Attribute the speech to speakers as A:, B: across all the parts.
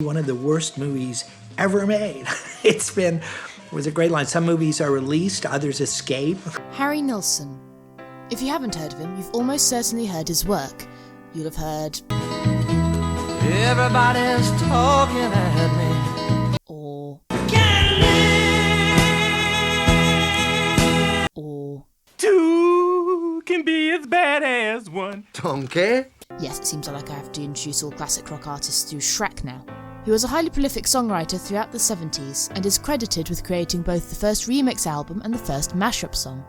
A: One of the worst movies ever made. It was a great line. Some movies are released, others escape.
B: Harry Nilsson. If you haven't heard of him, you've almost certainly heard his work. You'll have heard
C: Everybody's talking at me.
B: Or
D: Two can be as bad as one.
E: Donkey?
B: Yes, it seems like I have to introduce all classic rock artists through Shrek now. He was a highly prolific songwriter throughout the 70s and is credited with creating both the first remix album and the first mashup song.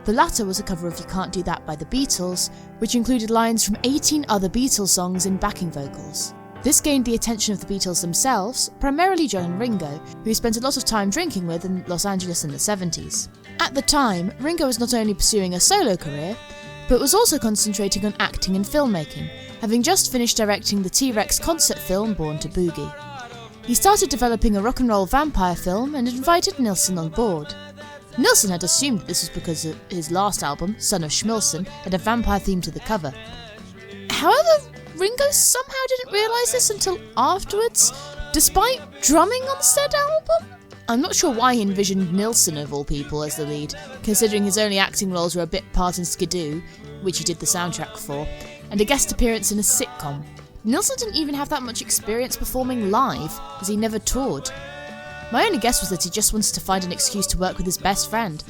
B: The latter was a cover of You Can't Do That by the Beatles, which included lines from 18 other Beatles songs in backing vocals. This gained the attention of the Beatles themselves, primarily John and Ringo, who he spent a lot of time drinking with in Los Angeles in the 70s. At the time, Ringo was not only pursuing a solo career, but was also concentrating on acting and filmmaking, having just finished directing the T-Rex concert film Born to Boogie. He started developing a rock and roll vampire film and invited Nilsson on board. Nilsson had assumed that this was because his last album, Son of Schmilsson, had a vampire theme to the cover. However, Ringo somehow didn't realise this until afterwards, despite drumming on said album. I'm not sure why he envisioned Nilsson of all people as the lead, considering his only acting roles were a bit part in Skidoo, which he did the soundtrack for, and a guest appearance in a sitcom. Nilsson didn't even have that much experience performing live, as he never toured. My only guess was that he just wanted to find an excuse to work with his best friend.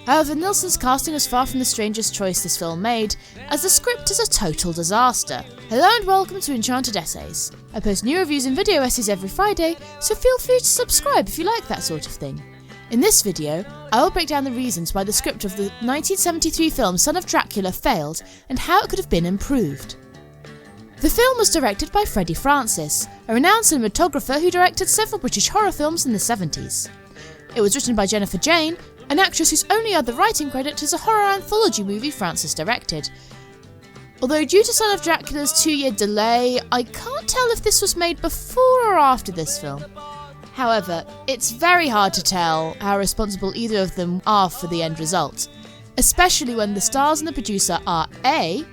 B: However, Nilsson's casting was far from the strangest choice this film made, as the script is a total disaster. Hello and welcome to Enchanted Essays. I post new reviews and video essays every Friday, so feel free to subscribe if you like that sort of thing. In this video, I will break down the reasons why the script of the 1973 film Son of Dracula failed and how it could have been improved. The film was directed by Freddie Francis, a renowned cinematographer who directed several British horror films in the 70s. It was written by Jennifer Jane, an actress whose only other writing credit is a horror anthology movie Francis directed. Although due to Son of Dracula's 2-year delay, I can't tell if this was made before or after this film. However, it's very hard to tell how responsible either of them are for the end result, especially when the stars and the producer are A,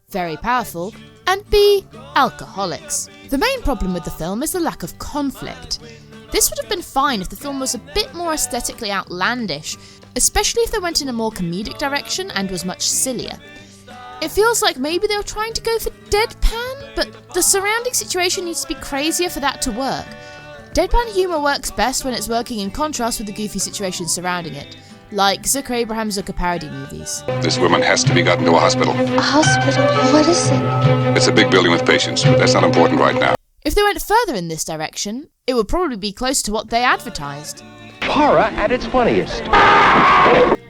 B: very powerful, and B, alcoholics. The main problem with the film is the lack of conflict. This would have been fine if the film was a bit more aesthetically outlandish, especially if they went in a more comedic direction and was much sillier. It feels like maybe they were trying to go for deadpan, but the surrounding situation needs to be crazier for that to work. Deadpan humour works best when it's working in contrast with the goofy situation surrounding it, like Zucker Abraham Zucker parody movies.
F: This woman has to be gotten to a hospital.
G: A hospital? What is it?
F: It's a big building with patients, but that's not important right now.
B: If they went further in this direction, it would probably be close to what they advertised.
H: Horror at its funniest.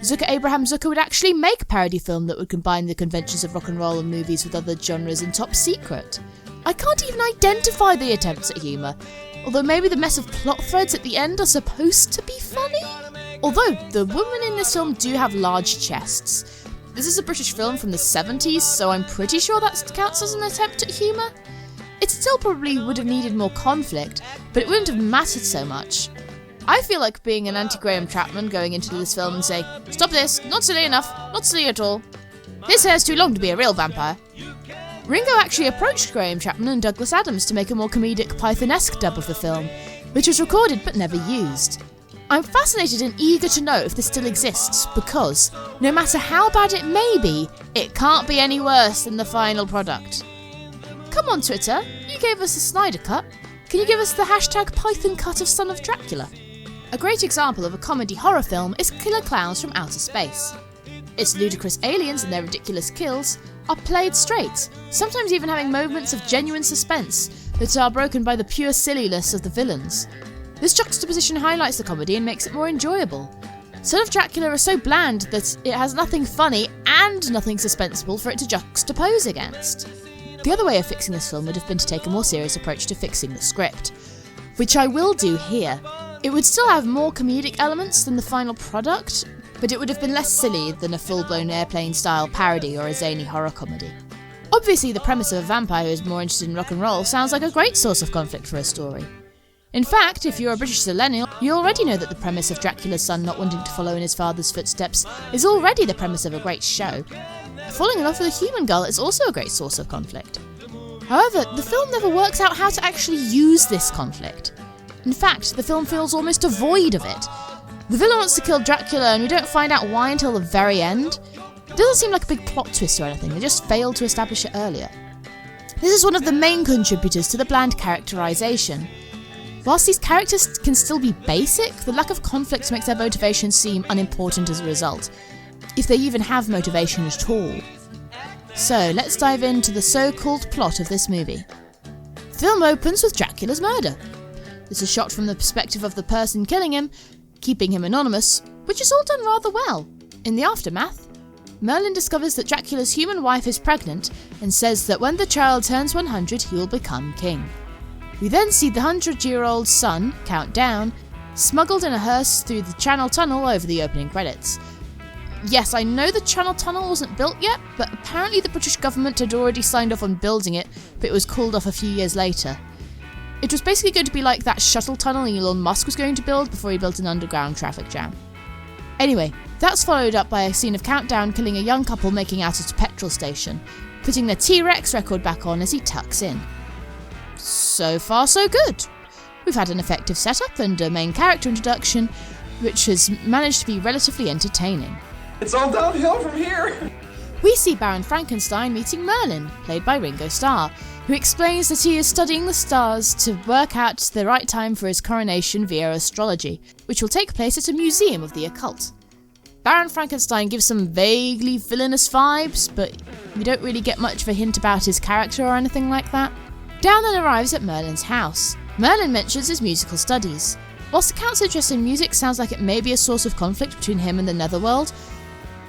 B: Zucker Abraham Zucker would actually make a parody film that would combine the conventions of rock and roll and movies with other genres in top secret. I can't even identify the attempts at humour, although maybe the mess of plot threads at the end are supposed to be funny. Although the women in this film do have large chests. This is a British film from the 70s, so I'm pretty sure that counts as an attempt at humour. It still probably would have needed more conflict, but it wouldn't have mattered so much. I feel like being an anti-Graham Chapman going into this film and saying, "Stop this, not silly enough, not silly at all. His hair's too long to be a real vampire." Ringo actually approached Graham Chapman and Douglas Adams to make a more comedic Python-esque dub of the film, which was recorded but never used. I'm fascinated and eager to know if this still exists, because, no matter how bad it may be, it can't be any worse than the final product. Come on Twitter, you gave us a Snyder Cut. Can you give us the hashtag Python cut of Son of Dracula? A great example of a comedy horror film is Killer Clowns from Outer Space. Its ludicrous aliens and their ridiculous kills are played straight, sometimes even having moments of genuine suspense that are broken by the pure silliness of the villains. This juxtaposition highlights the comedy and makes it more enjoyable. Son of Dracula is so bland that it has nothing funny and nothing suspenseful for it to juxtapose against. The other way of fixing this film would have been to take a more serious approach to fixing the script, which I will do here. It would still have more comedic elements than the final product, but it would have been less silly than a full-blown Airplane-style parody or a zany horror comedy. Obviously, the premise of a vampire who is more interested in rock and roll sounds like a great source of conflict for a story. In fact, if you're a British millennial, you already know that the premise of Dracula's son not wanting to follow in his father's footsteps is already the premise of a great show. Falling in love with a human girl is also a great source of conflict. However, the film never works out how to actually use this conflict. In fact, the film feels almost devoid of it. The villain wants to kill Dracula and we don't find out why until the very end. It doesn't seem like a big plot twist or anything, they just failed to establish it earlier. This is one of the main contributors to the bland characterisation. Whilst these characters can still be basic, the lack of conflict makes their motivations seem unimportant as a result, if they even have motivation at all. So, let's dive into the so-called plot of this movie. The film opens with Dracula's murder. This is shot from the perspective of the person killing him, keeping him anonymous, which is all done rather well. In the aftermath, Merlin discovers that Dracula's human wife is pregnant and says that when the child turns 100 he will become king. We then see the 100-year-old son, Count Down, smuggled in a hearse through the Channel Tunnel over the opening credits. Yes, I know the Channel Tunnel wasn't built yet, but apparently the British government had already signed off on building it, but it was called off a few years later. It was basically going to be like that shuttle tunnel Elon Musk was going to build before he built an underground traffic jam. Anyway, that's followed up by a scene of Count Down killing a young couple making out at a petrol station, putting their T-Rex record back on as he tucks in. So far so good. We've had an effective setup and a main character introduction, which has managed to be relatively entertaining.
C: It's all downhill from here.
B: We see Baron Frankenstein meeting Merlin, played by Ringo Starr, who explains that he is studying the stars to work out the right time for his coronation via astrology, which will take place at a museum of the occult. Baron Frankenstein gives some vaguely villainous vibes, but we don't really get much of a hint about his character or anything like that. Down then arrives at Merlin's house. Merlin mentions his musical studies. Whilst the Count's interest in music sounds like it may be a source of conflict between him and the Netherworld,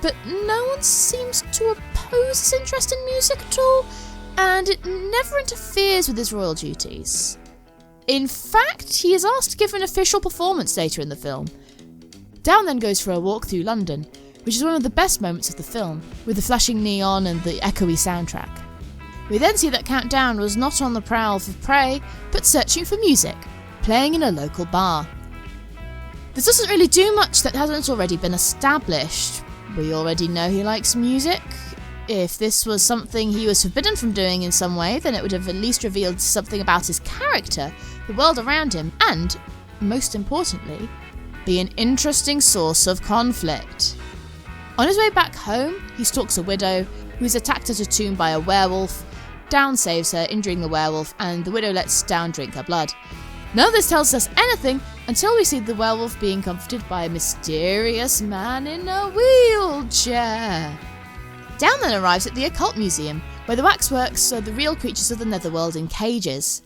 B: but no one seems to oppose his interest in music at all, and it never interferes with his royal duties. In fact, he is asked to give an official performance later in the film. Down then goes for a walk through London, which is one of the best moments of the film, with the flashing neon and the echoey soundtrack. We then see that Count Down was not on the prowl for prey, but searching for music, playing in a local bar. This doesn't really do much that hasn't already been established. We already know he likes music. If this was something he was forbidden from doing in some way, then it would have at least revealed something about his character, the world around him, and, most importantly, be an interesting source of conflict. On his way back home, he stalks a widow who is attacked at a tomb by a werewolf. Down saves her, injuring the werewolf, and the widow lets Down drink her blood. None of this tells us anything until we see the werewolf being comforted by a mysterious man in a wheelchair. Down then arrives at the Occult Museum, where the waxworks are the real creatures of the Netherworld in cages.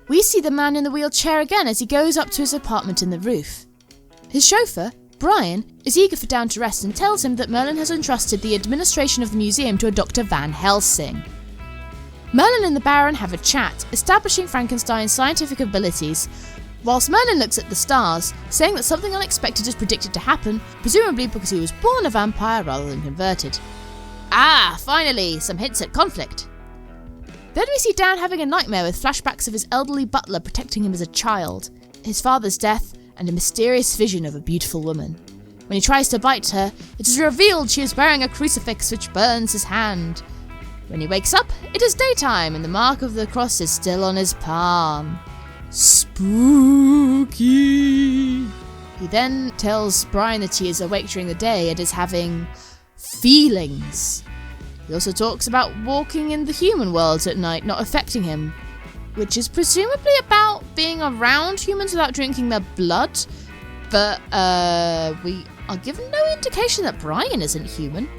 B: We see the man in the wheelchair again as he goes up to his apartment in the roof. His chauffeur, Brian, is eager for Down to rest and tells him that Merlin has entrusted the administration of the museum to a Dr. Van Helsing. Merlin and the Baron have a chat, establishing Frankenstein's scientific abilities, whilst Merlin looks at the stars, saying that something unexpected is predicted to happen, presumably because he was born a vampire rather than converted. Ah, finally, some hints at conflict. Then we see Down having a nightmare with flashbacks of his elderly butler protecting him as a child, his father's death, and a mysterious vision of a beautiful woman. When he tries to bite her, it is revealed she is wearing a crucifix which burns his hand. When he wakes up, it is daytime and the mark of the cross is still on his palm. Spooky! He then tells Brian that he is awake during the day and is having feelings. He also talks about walking in the human world at night not affecting him, which is presumably about being around humans without drinking their blood, but we are given no indication that Brian isn't human.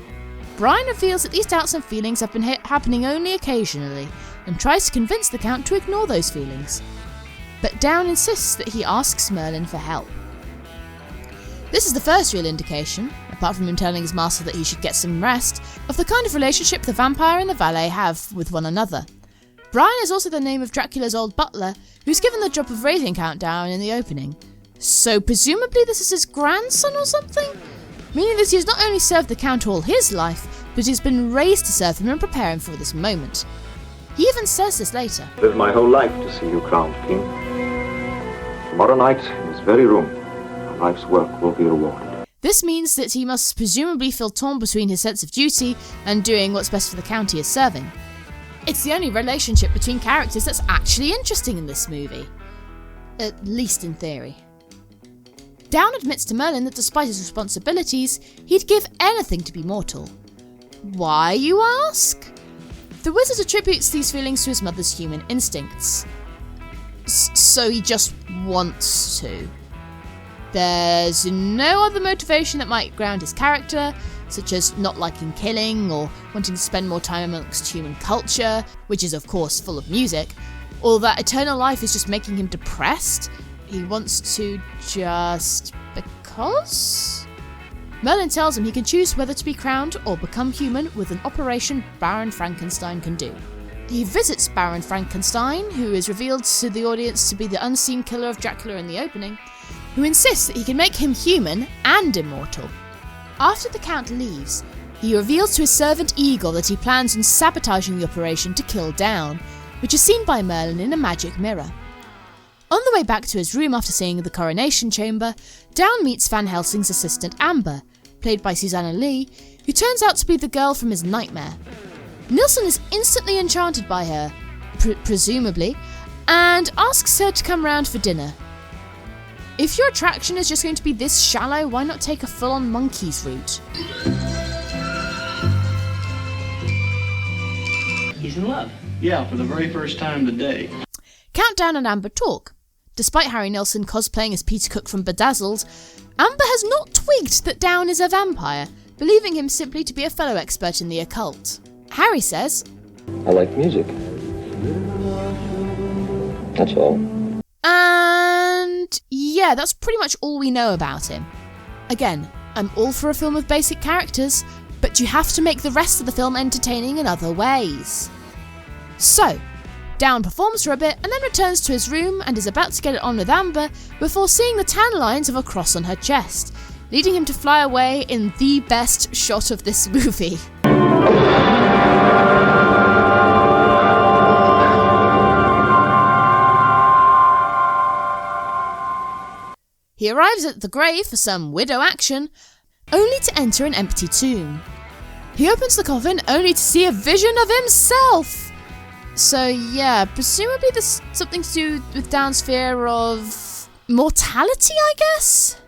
B: Brian reveals that these doubts and feelings have been happening only occasionally, and tries to convince the Count to ignore those feelings. But Down insists that he asks Merlin for help. This is the first real indication, apart from him telling his master that he should get some rest, of the kind of relationship the vampire and the valet have with one another. Brian is also the name of Dracula's old butler, who's given the job of raising Count Down in the opening. So presumably this is his grandson or something? Meaning that he has not only served the Count all his life, but he's been raised to serve him and prepare him for this moment. He even says this later.
E: Lived my whole life to see you crowned king. Tomorrow night, in this very room, our life's work will be rewarded.
B: This means that he must presumably feel torn between his sense of duty and doing what's best for the county as serving. It's the only relationship between characters that's actually interesting in this movie. At least in theory. Down admits to Merlin that despite his responsibilities, he'd give anything to be mortal. Why, you ask? The wizard attributes these feelings to his mother's human instincts. So he just wants to. There's no other motivation that might ground his character, such as not liking killing or wanting to spend more time amongst human culture, which is of course full of music, or that eternal life is just making him depressed. He wants to just because? Merlin tells him he can choose whether to be crowned or become human with an operation Baron Frankenstein can do. He visits Baron Frankenstein, who is revealed to the audience to be the unseen killer of Dracula in the opening, who insists that he can make him human and immortal. After the Count leaves, he reveals to his servant Eagle that he plans on sabotaging the operation to kill Down, which is seen by Merlin in a magic mirror. On the way back to his room after seeing the coronation chamber, Down meets Van Helsing's assistant Amber, played by Susanna Lee, who turns out to be the girl from his nightmare. Nilsson is instantly enchanted by her, presumably, and asks her to come round for dinner. If your attraction is just going to be this shallow, why not take a full-on monkey's route?
I: He's in love. Yeah, for the very first time today.
B: Count Down and Amber talk. Despite Harry Nilsson cosplaying as Peter Cook from Bedazzled, Amber has not twigged that Down is a vampire, believing him simply to be a fellow expert in the occult. Harry says,
E: I like music. That's all.
B: And yeah, that's pretty much all we know about him. Again, I'm all for a film with basic characters, but you have to make the rest of the film entertaining in other ways. So, Down performs for a bit and then returns to his room and is about to get it on with Amber before seeing the tan lines of a cross on her chest, leading him to fly away in the best shot of this movie. He arrives at the grave for some widow action, only to enter an empty tomb. He opens the coffin only to see a vision of himself! So yeah, presumably there's something to do with Down's fear of mortality, I guess?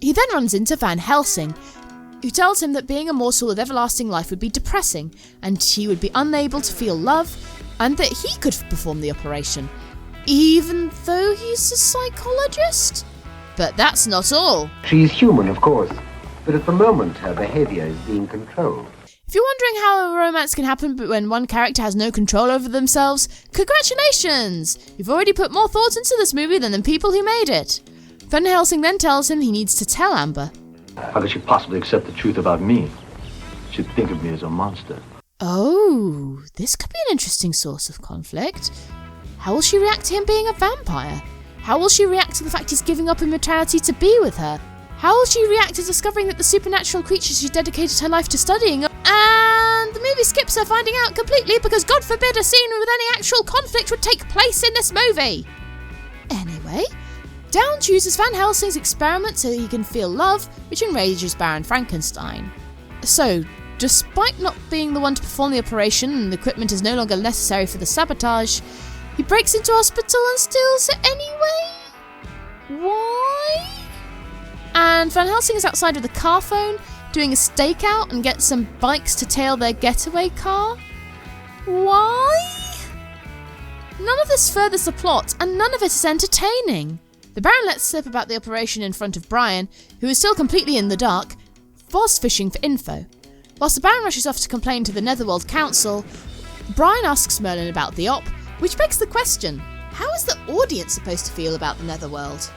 B: He then runs into Van Helsing, who tells him that being immortal with everlasting life would be depressing, and he would be unable to feel love, and that he could perform the operation, even though he's a psychologist? But that's not all.
H: She's human, of course, but at the moment her behaviour is being controlled.
B: If you're wondering how a romance can happen when one character has no control over themselves, congratulations! You've already put more thought into this movie than the people who made it. Van Helsing then tells him he needs to tell Amber.
J: How could she possibly accept the truth about me? She'd think of me as a monster.
B: Oh, this could be an interesting source of conflict. How will she react to him being a vampire? How will she react to the fact he's giving up immortality to be with her? How will she react to discovering that the supernatural creatures she dedicated her life to studying and the movie skips her finding out completely because God forbid a scene with any actual conflict would take place in this movie. Anyway, Down chooses Van Helsing's experiment so he can feel love, which enrages Baron Frankenstein. So, despite not being the one to perform the operation and the equipment is no longer necessary for the sabotage, he breaks into hospital and steals it anyway? Why? And Van Helsing is outside with a car phone, doing a stakeout and gets some bikes to tail their getaway car? Why? None of this furthers the plot, and none of it is entertaining. The Baron lets slip about the operation in front of Brian, who is still completely in the dark, whilst fishing for info. Whilst the Baron rushes off to complain to the Netherworld Council, Brian asks Merlin about the op, which begs the question, how is the audience supposed to feel about the Netherworld?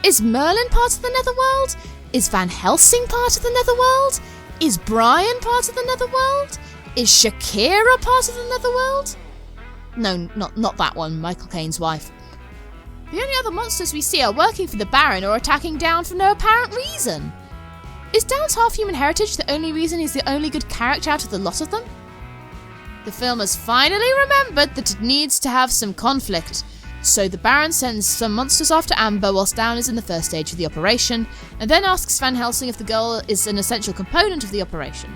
B: Is Merlin part of the Netherworld? Is Van Helsing part of the Netherworld? Is Brian part of the Netherworld? Is Shakira part of the Netherworld? No, not that one, Michael Caine's wife. The only other monsters we see are working for the Baron or attacking Down for no apparent reason. Is Down's half-human heritage the only reason he's the only good character out of the lot of them? The film has finally remembered that it needs to have some conflict, so the Baron sends some monsters after Amber whilst Down is in the first stage of the operation, and then asks Van Helsing if the girl is an essential component of the operation.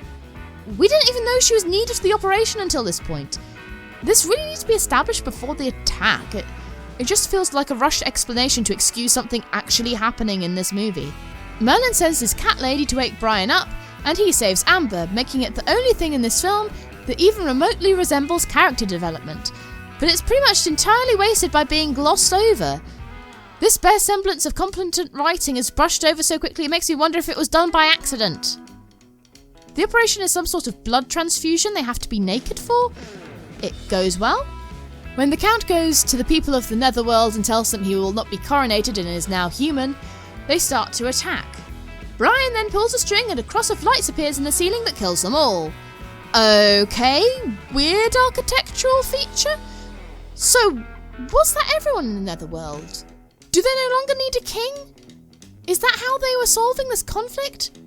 B: We didn't even know she was needed for the operation until this point. This really needs to be established before the attack. It just feels like a rushed explanation to excuse something actually happening in this movie. Merlin sends his cat lady to wake Brian up, and he saves Amber, making it the only thing in this film that even remotely resembles character development. But it's pretty much entirely wasted by being glossed over. This bare semblance of competent writing is brushed over so quickly it makes me wonder if it was done by accident. The operation is some sort of blood transfusion they have to be naked for. It goes well. When the Count goes to the people of the Netherworld and tells them he will not be coronated and is now human, they start to attack. Brian then pulls a string and a cross of lights appears in the ceiling that kills them all. Okay, weird architectural feature? So, was that everyone in the Netherworld? Do they no longer need a king? Is that how they were solving this conflict?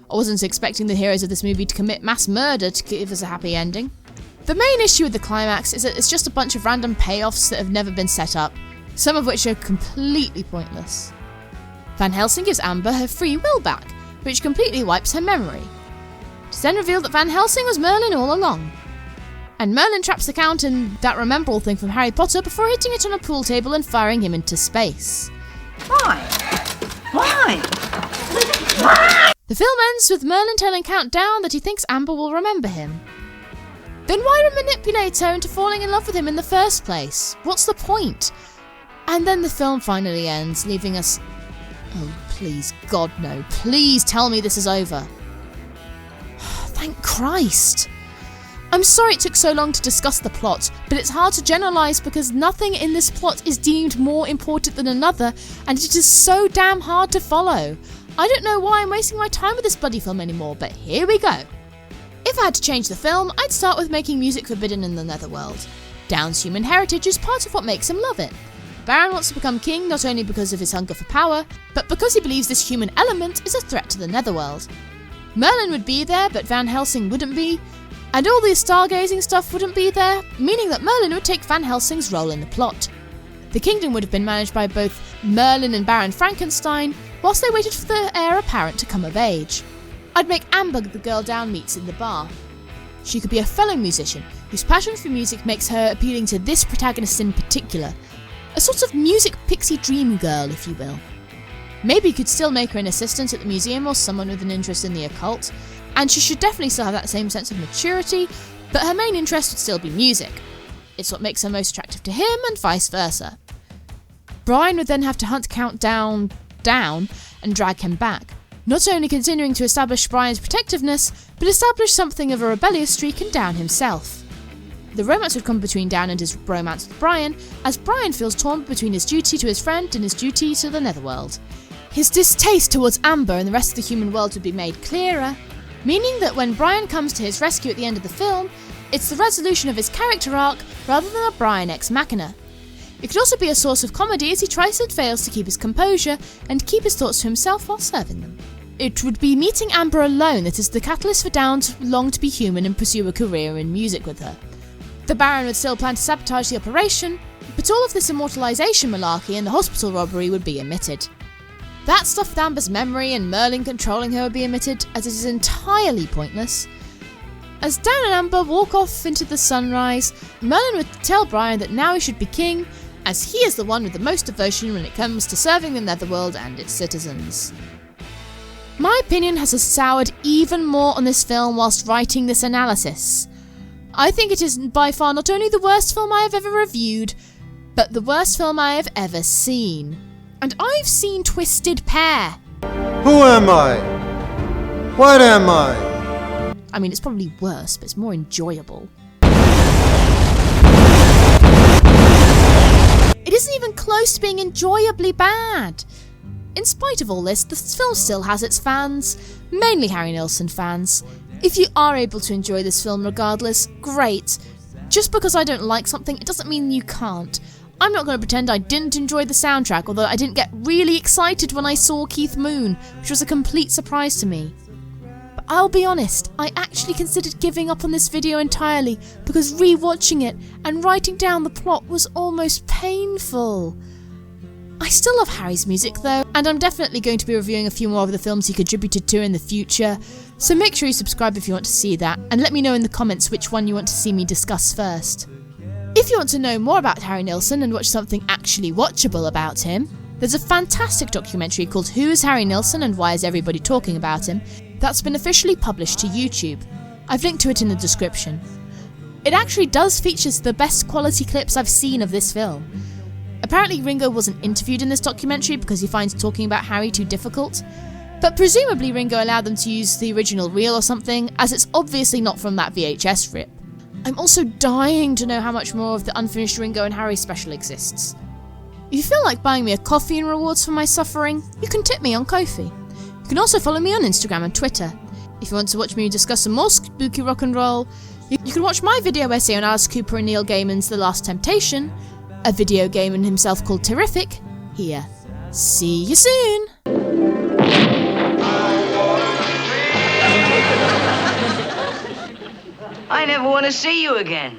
B: I wasn't expecting the heroes of this movie to commit mass murder to give us a happy ending. The main issue with the climax is that it's just a bunch of random payoffs that have never been set up, some of which are completely pointless. Van Helsing gives Amber her free will back, which completely wipes her memory. It's then revealed that Van Helsing was Merlin all along. And Merlin traps the Count in that rememberable thing from Harry Potter before hitting it on a pool table and firing him into space.
K: Why?
B: The film ends with Merlin telling Count Down that he thinks Amber will remember him. Then why manipulate her into falling in love with him in the first place? What's the point? And then the film finally ends, leaving us... Oh, please, God, no. Please tell me this is over. Thank Christ. I'm sorry it took so long to discuss the plot, but it's hard to generalise because nothing in this plot is deemed more important than another, and it is so damn hard to follow. I don't know why I'm wasting my time with this bloody film anymore, but here we go. If I had to change the film, I'd start with making music forbidden in the Netherworld. Down's human heritage is part of what makes him love it. Baron wants to become king not only because of his hunger for power, but because he believes this human element is a threat to the Netherworld. Merlin would be there, but Van Helsing wouldn't be, and all the stargazing stuff wouldn't be there, meaning that Merlin would take Van Helsing's role in the plot. The kingdom would have been managed by both Merlin and Baron Frankenstein, whilst they waited for the heir apparent to come of age. I'd make Amber the girl Down meets in the bar. She could be a fellow musician, whose passion for music makes her appealing to this protagonist in particular. A sort of music pixie dream girl, if you will. Maybe you could still make her an assistant at the museum or someone with an interest in the occult, and she should definitely still have that same sense of maturity, but her main interest would still be music. It's what makes her most attractive to him, and vice versa. Brian would then have to hunt Count down and drag him back, not only continuing to establish Brian's protectiveness, but establish something of a rebellious streak in Down himself. The romance would come between Down and his romance with Brian, as Brian feels torn between his duty to his friend and his duty to the Netherworld. His distaste towards Amber and the rest of the human world would be made clearer, meaning that when Brian comes to his rescue at the end of the film, it's the resolution of his character arc rather than a Brian ex machina. It could also be a source of comedy as he tries and fails to keep his composure and keep his thoughts to himself while serving them. It would be meeting Amber alone that is the catalyst for Down to long to be human and pursue a career in music with her. The Baron would still plan to sabotage the operation, but all of this immortalisation malarkey and the hospital robbery would be omitted. That stuff with Amber's memory and Merlin controlling her would be omitted, as it is entirely pointless. As Down and Amber walk off into the sunrise, Merlin would tell Brian that now he should be king, as he is the one with the most devotion when it comes to serving the Netherworld and its citizens. My opinion has soured even more on this film whilst writing this analysis. I think it is by far not only the worst film I have ever reviewed, but the worst film I have ever seen. And I've seen Twisted Pair.
L: Who am I? What am I?
B: I mean, it's probably worse, but it's more enjoyable. It isn't even close to being enjoyably bad. In spite of all this, the film still has its fans, mainly Harry Nilsson fans. If you are able to enjoy this film regardless, great. Just because I don't like something, it doesn't mean you can't. I'm not going to pretend I didn't enjoy the soundtrack, although I didn't get really excited when I saw Keith Moon, which was a complete surprise to me. But I'll be honest, I actually considered giving up on this video entirely because rewatching it and writing down the plot was almost painful. I still love Harry's music though, and I'm definitely going to be reviewing a few more of the films he contributed to in the future, so make sure you subscribe if you want to see that, and let me know in the comments which one you want to see me discuss first. If you want to know more about Harry Nilsson and watch something actually watchable about him, there's a fantastic documentary called Who is Harry Nilsson and Why is Everybody Talking About Him that's been officially published to YouTube. I've linked to it in the description. It actually does feature the best quality clips I've seen of this film. Apparently Ringo wasn't interviewed in this documentary because he finds talking about Harry too difficult, but presumably Ringo allowed them to use the original reel or something, as it's obviously not from that VHS rip. I'm also dying to know how much more of the unfinished Ringo and Harry special exists. If you feel like buying me a coffee in rewards for my suffering, you can tip me on Ko-fi. You can also follow me on Instagram and Twitter. If you want to watch me discuss some more spooky rock and roll, you can watch my video essay on Alice Cooper and Neil Gaiman's The Last Temptation, a video game in himself called Terrific, here. See you soon!
K: I never want to see you again.